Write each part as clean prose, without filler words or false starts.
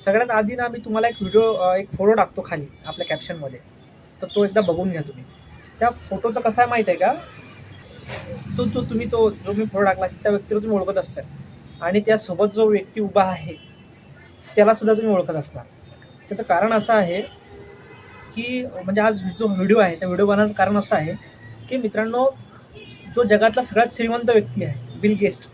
सगळ्यात आधी ना मी तुम्हाला एक व्हिडिओ एक फोटो टाकतो खाली आपल्या कॅप्शनमध्ये, तर तो एकदा बघून घ्या तुम्ही. त्या फोटोचं कसं आहे माहीत आहे का? तुम्ही तो जो मी फोटो टाकला त्या व्यक्तीला तुम्ही ओळखत असता आणि त्यासोबत जो व्यक्ती उभा आहे त्याला सुद्धा तुम्ही ओळखत असणार. त्याचं कारण असं आहे की म्हणजे आज जो व्हिडिओ आहे त्या व्हिडिओ बनवण्याचं कारण असं आहे की मित्रांनो, जो जगातला सगळ्यात श्रीमंत व्यक्ती आहे बिल गेट्स,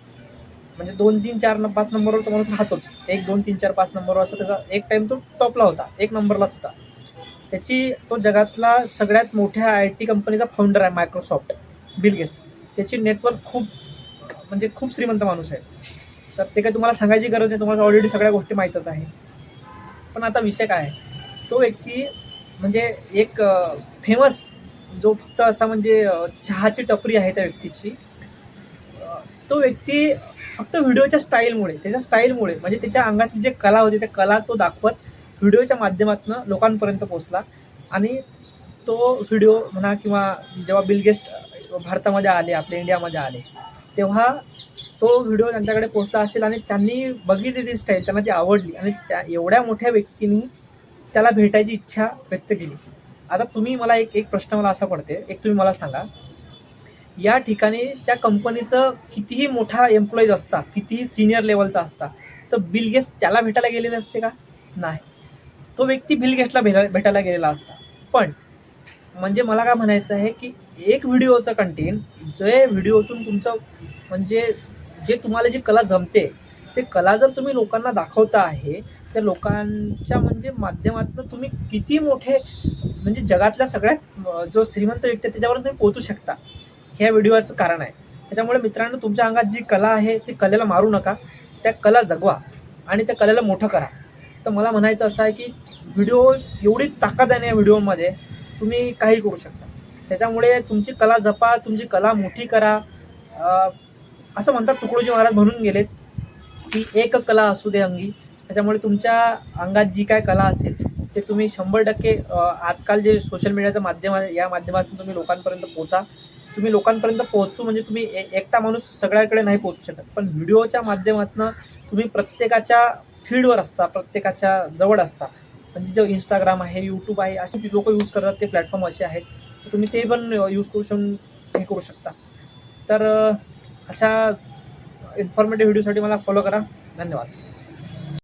म्हणजे 2, 3, 4, 5 नंबरवर तो माणूस राहतोच. 1, 2, 3, 4, 5 नंबरवर असं त्याचा एक टाइम तो टॉपला होता, 1 नंबरलाच होता. तो जगातला सगळ्यात मोठ्या IT कंपनीचा फाउंडर आहे मायक्रोसॉफ्ट, बिल गेट्स. त्याची नेटवर्क खूप म्हणजे खूप श्रीमंत माणूस आहे. तर ते काही तुम्हाला सांगायची गरज नाही, तुम्हाला ऑलरेडी सगळ्या गोष्टी माहीतच आहे. पण आता विषय काय आहे, तो व्यक्ती म्हणजे एक फेमस जो फक्त असा म्हणजे चहाची टपरी आहे त्या व्यक्तीची. तो व्यक्ती फक्त व्हिडिओच्या स्टाईलमुळे, त्याच्या स्टाईलमुळे म्हणजे त्याच्या अंगातली जे कला होती त्या कला तो दाखवत व्हिडिओच्या माध्यमातून लोकांपर्यंत पोहोचला. आणि तो व्हिडिओ म्हणा किंवा जेव्हा बिल गेट्स भारतामध्ये आले, आपल्या इंडियामध्ये आले, तेव्हा तो व्हिडिओ त्यांच्याकडे पोहोचला असेल आणि त्यांनी बघितली ती स्टाईल, त्यांना ती आवडली आणि त्या एवढ्या मोठ्या व्यक्तींनी त्याला भेटायची इच्छा व्यक्त केली. आता तुम्ही मला एक प्रश्न मला असा पडते, एक तुम्ही मला सांगा, या ठिकाणी त्या कंपनीचं कितीही मोठा एम्प्लॉईज असता, कितीही सिनियर लेवलचा असता, तर बिल गेट्स त्याला भेटायला गेलेले असते का? नाही. तो व्यक्ती बिल गेट्सला भेटायला गेलेला असता. पण म्हणजे मला काय म्हणायचं आहे की एक व्हिडिओचं कंटेंट, जे व्हिडिओतून तुमचं म्हणजे जे तुम्हाला जी कला जमते, ते कला जर तुम्ही लोकांना दाखवता आहे, त्या लोकांच्या म्हणजे माध्यमातून तुम्ही किती मोठे म्हणजे जगातल्या सगळ्यात जो श्रीमंत व्यक्ती आहे त्याच्यावर तुम्ही पोहोचू शकता. ह्या व्हिडिओचं कारण आहे. त्याच्यामुळे मित्रांनो, तुमच्या अंगात जी कला आहे ती कलेला मारू नका, त्या कला जगवा आणि त्या कलेला मोठं करा. तर मला म्हणायचं असं आहे की व्हिडिओ एवढी ताकद आहे ना या व्हिडिओमध्ये, तुम्ही काही करू शकता. त्याच्यामुळे तुमची कला जपा, तुमची कला मोठी करा. असं म्हणतात तुकडोजी महाराज म्हणून गेलेत की एक कला असू दे अंगी. त्याच्यामुळे तुमच्या अंगात जी काय कला असेल ते तुम्ही 100% आजकाल जे सोशल मीडियाचं माध्यम आहे या माध्यमातून तुम्ही लोकांपर्यंत पोहोचा. तुम्ही लोकांपर्यंत पोहोचू म्हणजे तुम्ही एकटा माणूस सगळ्याकडे नाही पोहोचू शकत, पण व्हिडिओच्या माध्यमातून तुम्ही प्रत्येकाच्या फीडवर असता, प्रत्येकाच्या जवळ असता. म्हणजे जो इंस्टाग्राम आहे, यूट्यूब आहे, असे लोक यूज करतात, ते प्लॅटफॉर्म असे आहेत, तर तुम्ही ते पण यूज करू शकता. तर अशा इन्फॉर्मेटिव्ह व्हिडिओसाठी मला फॉलो करा. धन्यवाद.